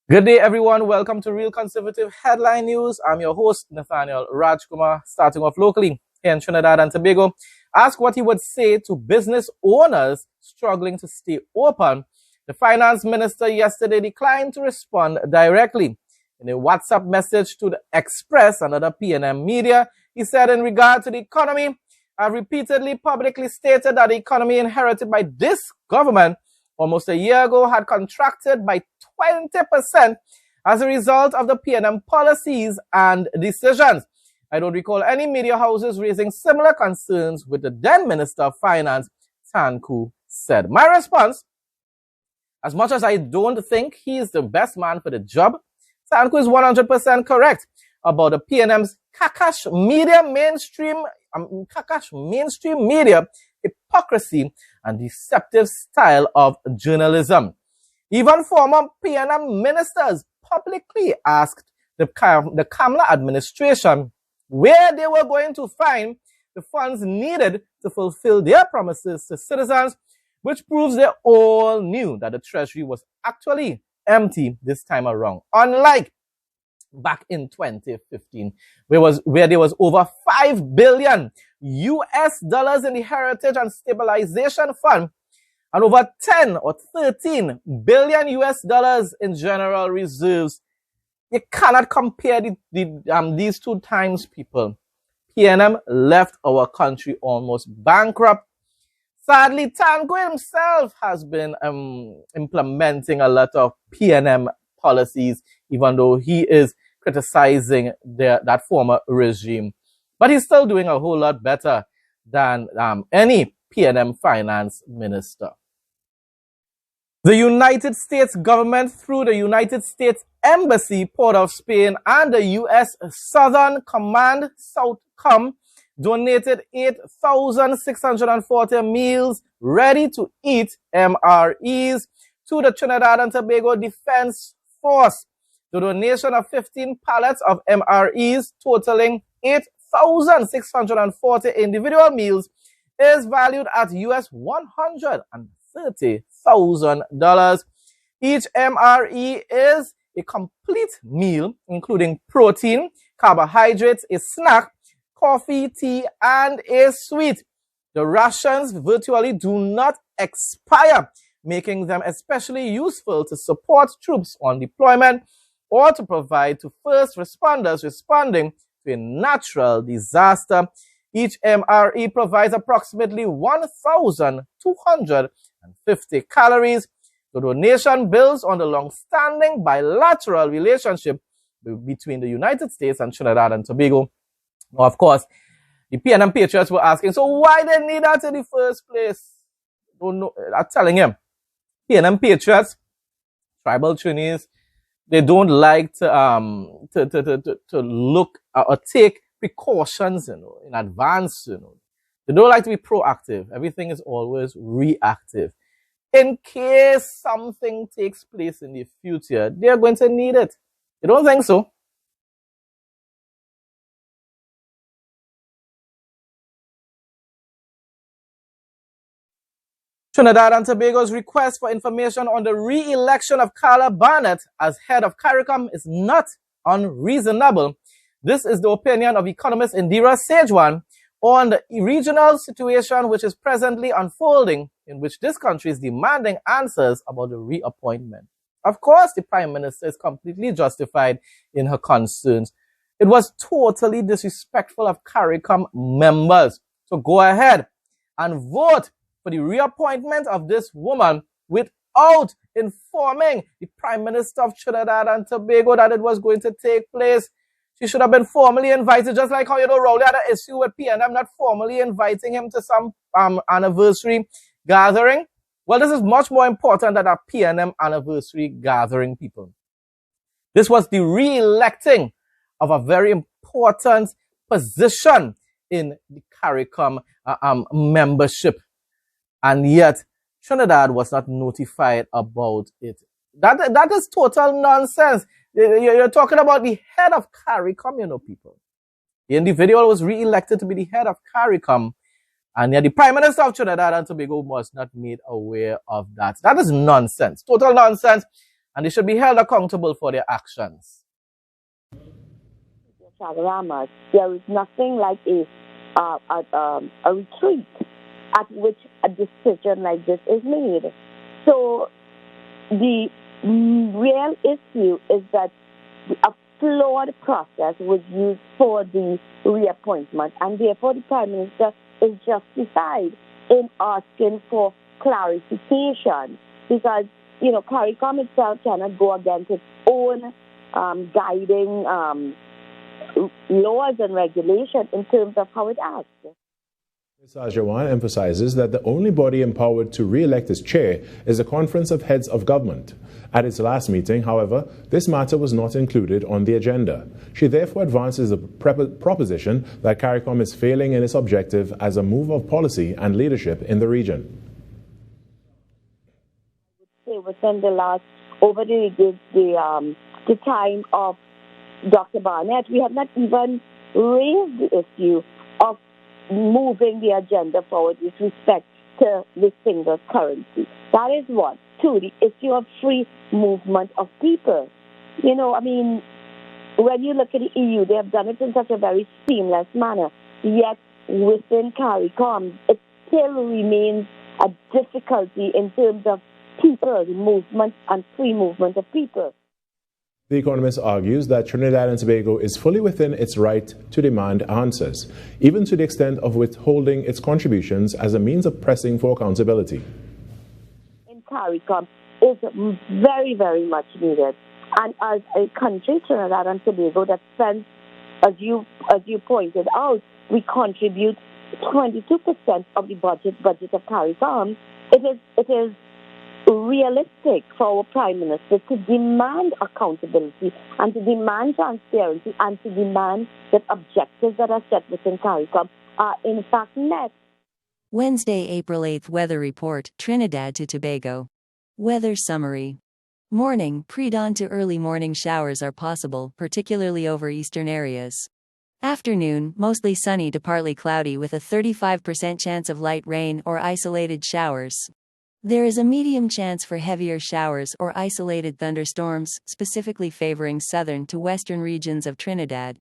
Good day, everyone. Welcome to Real Conservative Headline News. I'm your host, Nathaniel. Rajkumar, starting off locally here in Trinidad and Tobago. Ask what he would say to business owners struggling to stay open. The finance minister yesterday declined to respond directly. In a WhatsApp message to the Express and other PNM media, he said in regard to the economy, I've repeatedly publicly stated that the economy inherited by this government almost a year ago had contracted by 20% as a result of the PNM policies and decisions. I don't recall any media houses raising similar concerns with the then Minister of Finance, Tanku said. My response, as much as I don't think he is the best man for the job, Tanku is 100% correct about the PNM's Kakash mainstream media hypocrisy and deceptive style of journalism. Even former PNM ministers publicly asked the Kamla administration where they were going to find the funds needed to fulfill their promises to citizens, which proves they all knew that the treasury was actually empty this time around. Unlike back in 2015, where there was over $5 billion US in the Heritage and Stabilization Fund and over 10 or 13 billion US dollars in general reserves. You cannot compare these two times, people. PNM left our country almost bankrupt. Sadly, Tango himself has been implementing a lot of PNM policies, even though he is criticizing that former regime. But he's still doing a whole lot better than any PNM finance minister. The United States government, through the United States Embassy, Port of Spain, and the U.S. Southern Command, Southcom, donated 8,640 meals ready to eat MREs to the Trinidad and Tobago Defense Force. The donation of 15 pallets of MREs totaling 8,640 individual meals is valued at US $130,000. Each MRE is a complete meal, including protein, carbohydrates, a snack, coffee, tea, and a sweet. The rations virtually do not expire, making them especially useful to support troops on deployment or to provide to first responders responding to a natural disaster. Each MRE provides approximately 1,250 calories. The donation builds on the long-standing bilateral relationship between the United States and Trinidad and Tobago. Now, of course, the PNM patriots were asking, so why they need that in the first place? Don't know. I'm telling him, PNM patriots, tribal Trinis, they don't like to look or take precautions, in advance, They don't like to be proactive. Everything is always reactive. In case something takes place in the future, they're going to need it. You don't think so? Trinidad and Tobago's request for information on the re-election of Carla Barnett as head of CARICOM is not unreasonable. This is the opinion of economist Indira Sejwan on the regional situation which is presently unfolding, in which this country is demanding answers about the reappointment. Of course, the Prime Minister is completely justified in her concerns. It was totally disrespectful of CARICOM members to go ahead and vote for the reappointment of this woman without informing the Prime Minister of Trinidad and Tobago that it was going to take place. She should have been formally invited, just like how, Rowley had an issue with PNM not formally inviting him to some anniversary gathering. Well, this is much more important than a PNM anniversary gathering, people. This was the re-electing of a very important position in the CARICOM membership. And yet, Trinidad was not notified about it. That is total nonsense. You're talking about the head of CARICOM, people. The individual was re-elected to be the head of CARICOM, and yet the Prime Minister of Trinidad and Tobago was not made aware of that. That is nonsense, total nonsense. and they should be held accountable for their actions. There is nothing like a retreat at which a decision like this is made. So the real issue is that a flawed process was used for the reappointment, and therefore the Prime Minister is justified in asking for clarification, because, CARICOM itself cannot go against its own guiding laws and regulations in terms of how it acts. Ms. Ajawan emphasizes that the only body empowered to re-elect its chair is the Conference of Heads of Government. At its last meeting, however, this matter was not included on the agenda. She therefore advances the proposition that CARICOM is failing in its objective as a move of policy and leadership in the region. Within the time of Dr. Barnett, we have not even raised the issue of moving the agenda forward with respect to the single currency. That is one. Two, the issue of free movement of people. When you look at the EU, they have done it in such a very seamless manner. Yet, within CARICOM, it still remains a difficulty in terms of people, movement, and free movement of people. The Economist argues that Trinidad and Tobago is fully within its right to demand answers, even to the extent of withholding its contributions as a means of pressing for accountability. In CARICOM is very, very much needed. And as a country, Trinidad and Tobago, that spends, as you pointed out, we contribute 22% of the budget of CARICOM. It is realistic for our Prime Minister to demand accountability and to demand transparency and to demand that objectives that are set within CARICOM are in fact met. Wednesday, April 8th Weather Report, Trinidad to Tobago. Weather Summary. Morning, pre-dawn to early morning showers are possible, particularly over eastern areas. Afternoon, mostly sunny to partly cloudy with a 35% chance of light rain or isolated showers. There is a medium chance for heavier showers or isolated thunderstorms, specifically favoring southern to western regions of Trinidad.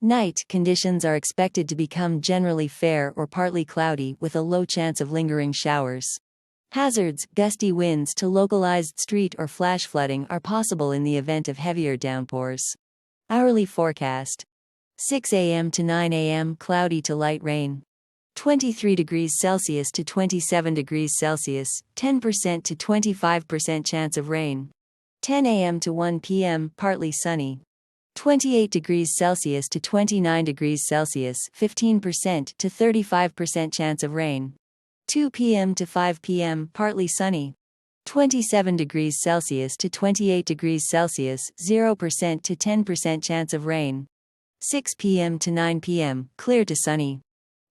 Night conditions are expected to become generally fair or partly cloudy with a low chance of lingering showers. Hazards, gusty winds to localized street or flash flooding are possible in the event of heavier downpours. Hourly forecast. 6 a.m. to 9 a.m. cloudy to light rain. 23 degrees Celsius to 27 degrees Celsius, 10% to 25% chance of rain. 10 a.m. to 1 p.m. partly sunny. 28 degrees Celsius to 29 degrees Celsius, 15% to 35% chance of rain. 2 p.m. to 5 p.m. partly sunny. 27 degrees Celsius to 28 degrees Celsius, 0% to 10% chance of rain. 6 p.m. to 9 p.m. clear to sunny.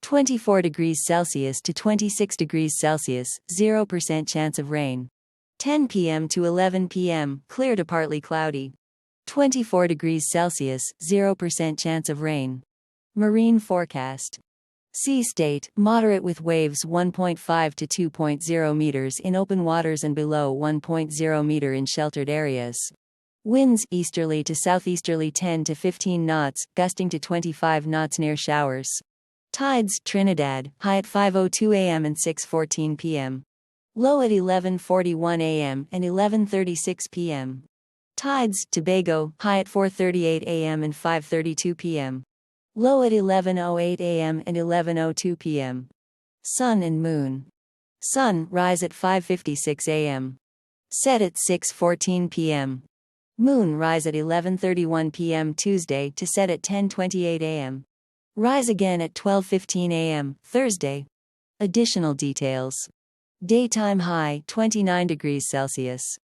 24 degrees Celsius to 26 degrees Celsius, 0% chance of rain. 10 p.m. to 11 p.m., clear to partly cloudy. 24 degrees Celsius, 0% chance of rain. Marine forecast. Sea state, moderate with waves 1.5 to 2.0 meters in open waters and below 1.0 meter in sheltered areas. Winds, easterly to southeasterly 10 to 15 knots, gusting to 25 knots near showers. Tides, Trinidad, high at 5:02 a.m. and 6:14 p.m. Low at 11:41 a.m. and 11:36 p.m. Tides, Tobago, high at 4:38 a.m. and 5:32 p.m. Low at 11:08 a.m. and 11:02 p.m. Sun and Moon. Sun, rise at 5:56 a.m. Set at 6:14 p.m. Moon, rise at 11:31 p.m. Tuesday to set at 10:28 a.m. Rise again at 12:15 a.m. Thursday. Additional details. Daytime high 29 degrees Celsius.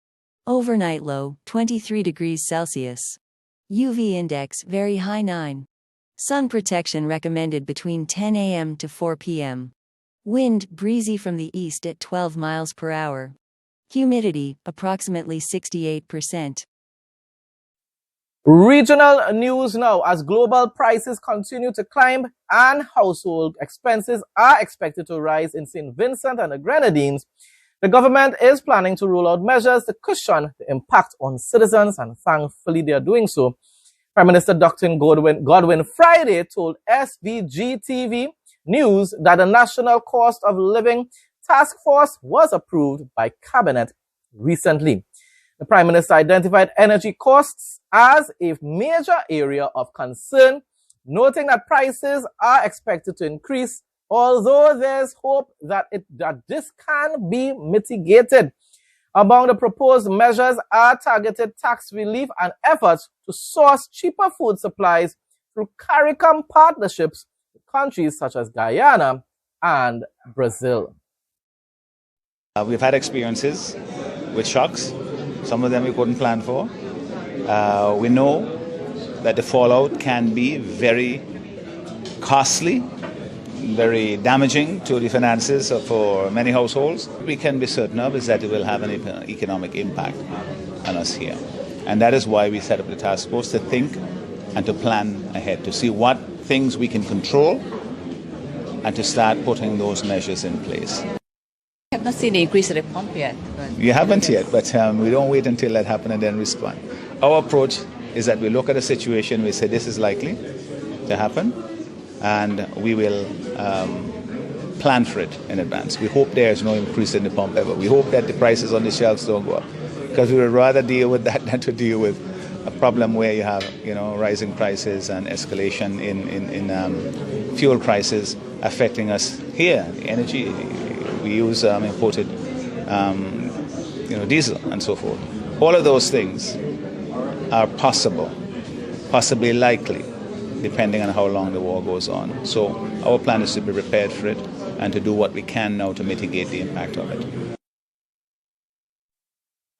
Overnight low 23 degrees Celsius. UV index very high 9. Sun protection recommended between 10 a.m. to 4 p.m. Wind breezy from the east at 12 miles per hour. Humidity approximately 68%. Regional news now. As global prices continue to climb and household expenses are expected to rise in St. Vincent and the Grenadines, The government is planning to roll out measures to cushion the impact on citizens, and thankfully they are doing so. Prime Minister Dr. Godwin Friday told SVG-TV News that the National Cost of Living Task Force was approved by Cabinet recently. The Prime Minister identified energy costs as a major area of concern, noting that prices are expected to increase, although there's hope that this can be mitigated. Among the proposed measures are targeted tax relief and efforts to source cheaper food supplies through CARICOM partnerships with countries such as Guyana and Brazil. We've had experiences with shocks. Some of them we couldn't plan for. We know that the fallout can be very costly, very damaging to the finances for many households. We can be certain of is that it will have an economic impact on us here. And that is why we set up the task force to think and to plan ahead, to see what things we can control and to start putting those measures in place. I have not seen the increase at the pump yet. You haven't yet, but we don't wait until that happens and then respond. Our approach is that we look at a situation, we say this is likely to happen, and we will plan for it in advance. We hope there is no increase in the pump ever. We hope that the prices on the shelves don't go up, because we would rather deal with that than to deal with a problem where you have, rising prices and escalation in fuel prices affecting us here. Energy, we use imported, diesel and so forth. All of those things are possibly likely, depending on how long the war goes on. So our plan is to be prepared for it and to do what we can now to mitigate the impact of it.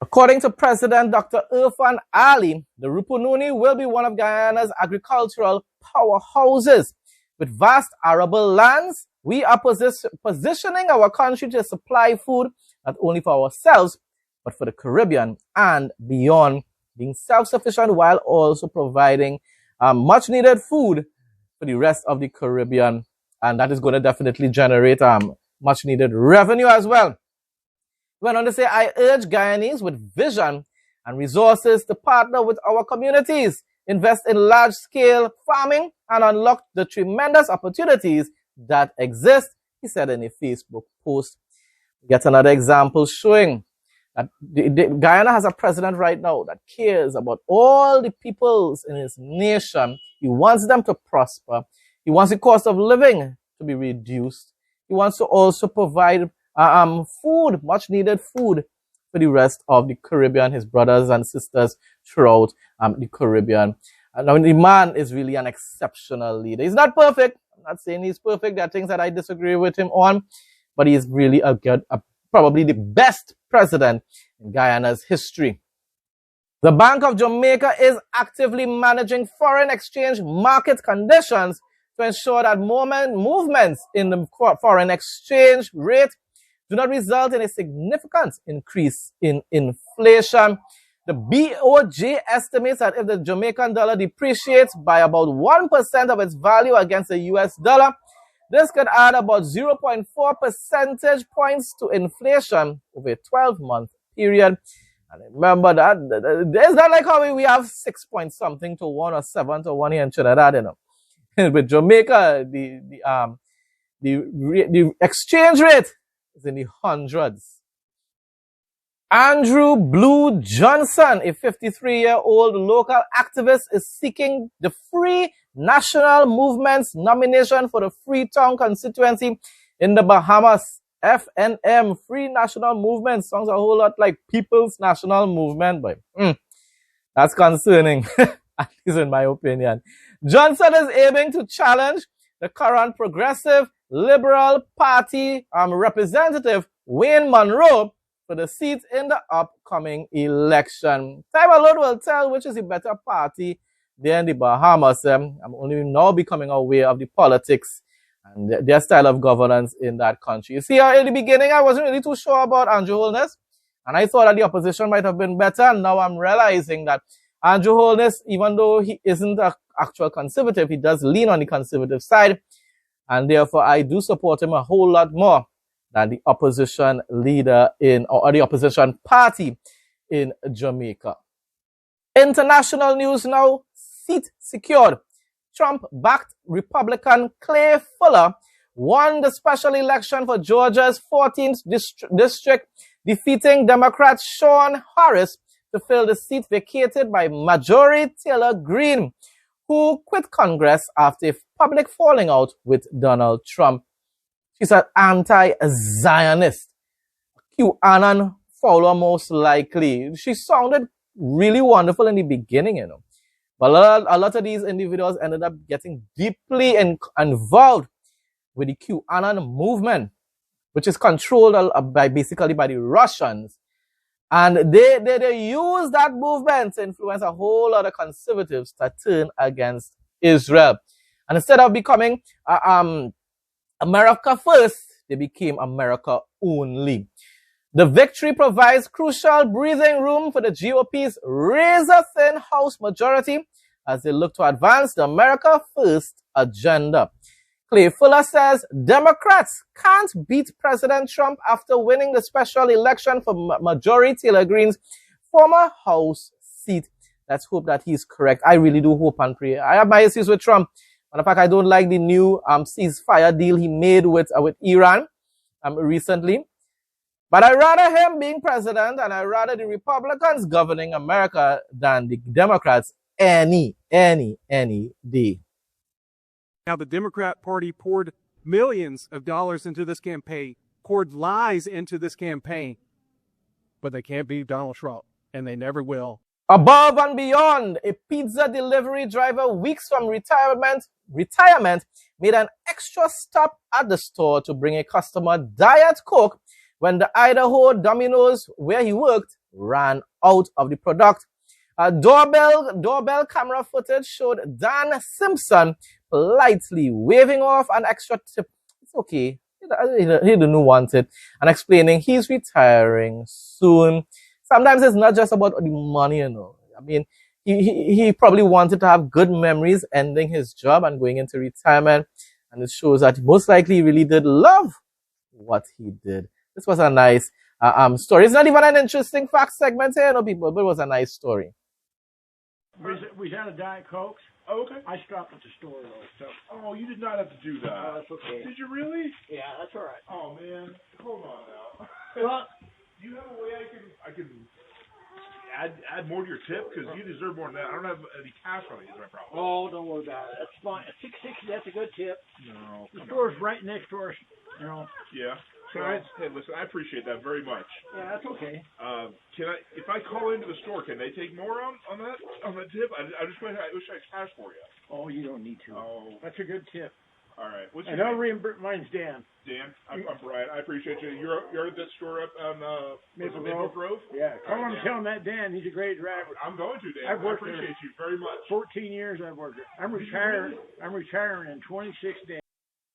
According to President Dr. Irfan Ali, the Rupununi will be one of Guyana's agricultural powerhouses. With vast arable lands, we are positioning our country to supply food not only for ourselves, but for the Caribbean and beyond, being self-sufficient while also providing much-needed food for the rest of the Caribbean. And that is going to definitely generate much-needed revenue as well. He went on to say, I urge Guyanese with vision and resources to partner with our communities, invest in large-scale farming, and unlock the tremendous opportunities that exist, he said in a Facebook post. Get another example showing that Guyana has a president right now that cares about all the peoples in his nation. He wants them to prosper. He wants the cost of living to be reduced. He wants to also provide food, much needed food for the rest of the Caribbean, his brothers and sisters throughout the Caribbean. And I mean, the man is really an exceptional leader. He's not perfect. I'm not saying he's perfect. There are things that I disagree with him on, but he's really probably the best president in Guyana's history. The Bank of Jamaica is actively managing foreign exchange market conditions to ensure that movements in the foreign exchange rate do not result in a significant increase in inflation. The BOJ estimates that if the Jamaican dollar depreciates by about 1% of its value against the US dollar, this could add about 0.4 percentage points to inflation over a 12-month period. And remember that it's not like how we have 6 point something to 1 or 7 to 1 here in Trinidad, With Jamaica, the exchange rate is in the hundreds. Andrew Blue Johnson, a 53-year-old local activist, is seeking the Free National Movement's nomination for the Freetown constituency in the Bahamas. FNM, Free National Movement, sounds a whole lot like People's National Movement, but that's concerning, at least in my opinion. Johnson is aiming to challenge the current Progressive Liberal Party representative, Wayne Monroe, for the seat in the upcoming election. Time alone will tell which is the better party there in the Bahamas. I'm only now becoming aware of the politics and their style of governance in that country. You see, in the beginning, I wasn't really too sure about Andrew Holness, and I thought that the opposition might have been better. And now I'm realizing that Andrew Holness, even though he isn't an actual conservative, he does lean on the conservative side, and therefore I do support him a whole lot more than the opposition leader or the opposition party in Jamaica. International news now, seat secured. Trump-backed Republican Clay Fuller won the special election for Georgia's 14th district, defeating Democrat Sean Harris to fill the seat vacated by Marjorie Taylor Greene, who quit Congress after a public falling out with Donald Trump. She's an anti-Zionist, QAnon follower most likely. She sounded really wonderful in the beginning, you know. But a lot of these individuals ended up getting deeply involved with the QAnon movement, which is controlled basically by the Russians. And they use that movement to influence a whole lot of conservatives to turn against Israel. And instead of becoming America first, they became America only. The victory provides crucial breathing room for the GOP's razor-thin House majority as they look to advance the America First agenda. Clay Fuller says Democrats can't beat President Trump after winning the special election for Marjorie Taylor Greene's former House seat. Let's hope that he's correct. I really do hope and pray. I have my issues with Trump. Matter of fact, I don't like the new ceasefire deal he made with Iran recently. But I'd rather him being president and I'd rather the Republicans governing America than the Democrats any day. Now, the Democrat Party poured millions of dollars into this campaign, poured lies into this campaign, but they can't beat Donald Trump, and they never will. Above and beyond, a pizza delivery driver weeks from retirement made an extra stop at the store to bring a customer Diet Coke when the Idaho Domino's where he worked ran out of the product. Doorbell camera footage showed Dan Simpson politely waving off an extra tip. It's okay. He didn't want it. And explaining he's retiring soon. Sometimes it's not just about the money, you know. I mean, he probably wanted to have good memories ending his job and going into retirement. And it shows that most likely he really did love what he did. This was a nice story. It's not even an interesting fact segment here, no people, but it was a nice story. We had a Diet Coke. Oh, okay. I stopped at the store though. So. Oh, you did not have to do that. Oh, that's okay. Did you really? Yeah, that's all right. Oh man, hold on now. Well, do you have a way I can add more to your tip because you deserve more than that. I don't have any cash on me. Is my problem. oh, don't worry about it. That's fine. $6.60. That's a good tip. No. The store's right next to us. You know. Yeah. So hey, listen, I appreciate that very much. Yeah, that's okay. If I call into the store, can they take more on that tip? I wish I had cash for you. Oh, you don't need to. Oh, that's a good tip. All right. What's and your I'll name? Mine's Dan. Dan, I'm Brian. I appreciate you. You're at that store up on Maple Grove. Yeah, All right, tell him that Dan. He's a great driver. I'm going to, Dan. I appreciate you very much. 14 years I've worked there. I'm retiring. I'm retiring in 26 days.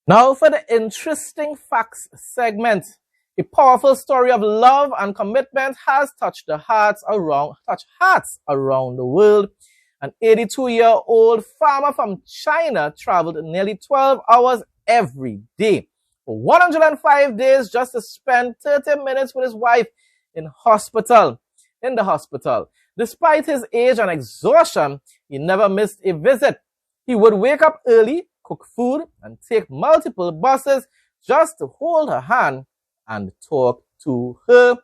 Now for the interesting facts segment. A powerful story of love and commitment has touched hearts around the world. An 82-year-old farmer from China traveled nearly 12 hours every day for 105 days just to spend 30 minutes with his wife in the hospital. Despite his age and exhaustion, he never missed a visit. He would wake up early, cook food, and take multiple buses just to hold her hand and talk to her.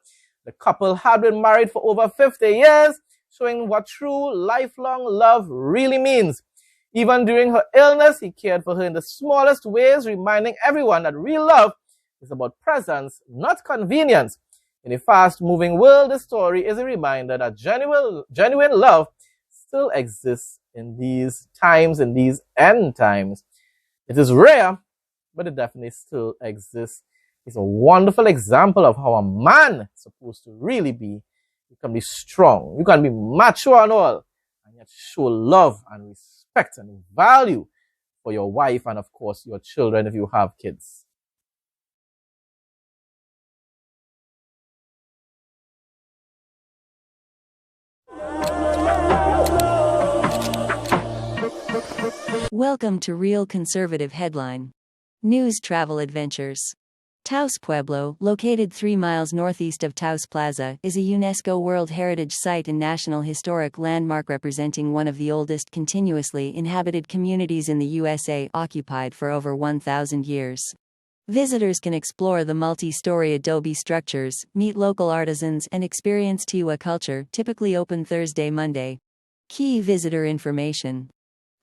The couple had been married for over 50 years, showing what true lifelong love really means. Even during her illness, he cared for her in the smallest ways, reminding everyone that real love is about presence, not convenience. In a fast-moving world, this story is a reminder that genuine love still exists in these times, in these end times. It is rare, but it definitely still exists. It's a wonderful example of how a man is supposed to really be. You can be strong, you can be macho and all, and yet show love and respect and value for your wife and, of course, your children if you have kids. Welcome to Real Conservative Headline News Travel Adventures. Taos Pueblo, located 3 miles northeast of Taos Plaza, is a UNESCO World Heritage Site and National Historic Landmark representing one of the oldest continuously inhabited communities in the USA, occupied for over 1,000 years. Visitors can explore the multi-story adobe structures, meet local artisans, and experience Tiwa culture, typically open Thursday-Monday. Key visitor information.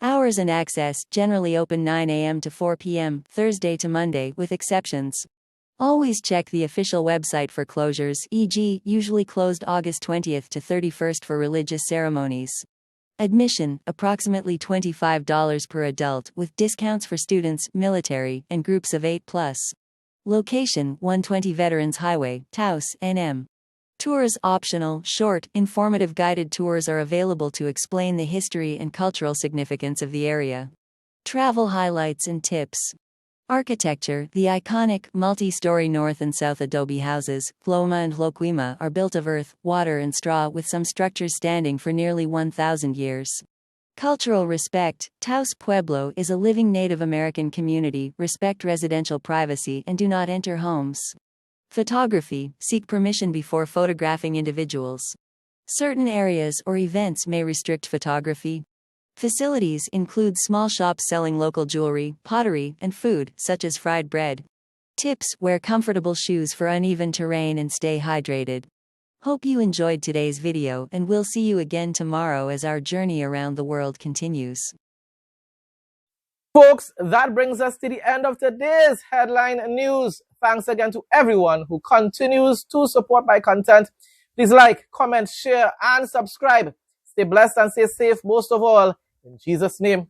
Hours and access, generally open 9 a.m. to 4 p.m., Thursday to Monday, with exceptions. Always check the official website for closures, e.g., usually closed August 20th to 31st for religious ceremonies. Admission, approximately $25 per adult, with discounts for students, military, and groups of 8+. Location, 120 Veterans Highway, Taos, NM. Tours optional, short, informative guided tours are available to explain the history and cultural significance of the area. Travel highlights and tips. Architecture. The iconic, multi-story north and south adobe houses, Floma and Loquima, are built of earth, water and straw, with some structures standing for nearly 1,000 years. Cultural respect. Taos Pueblo is a living Native American community. Respect residential privacy and do not enter homes. Photography. Seek permission before photographing individuals. Certain areas or events may restrict photography. Facilities include small shops selling local jewelry, pottery, and food, such as fried bread. Tips. Wear comfortable shoes for uneven terrain and stay hydrated. Hope you enjoyed today's video, and we'll see you again tomorrow as our journey around the world continues. Folks, that brings us to the end of today's headline news. Thanks again to everyone who continues to support my content. Please like, comment, share, and subscribe. Stay blessed and stay safe, most of all. In Jesus' name.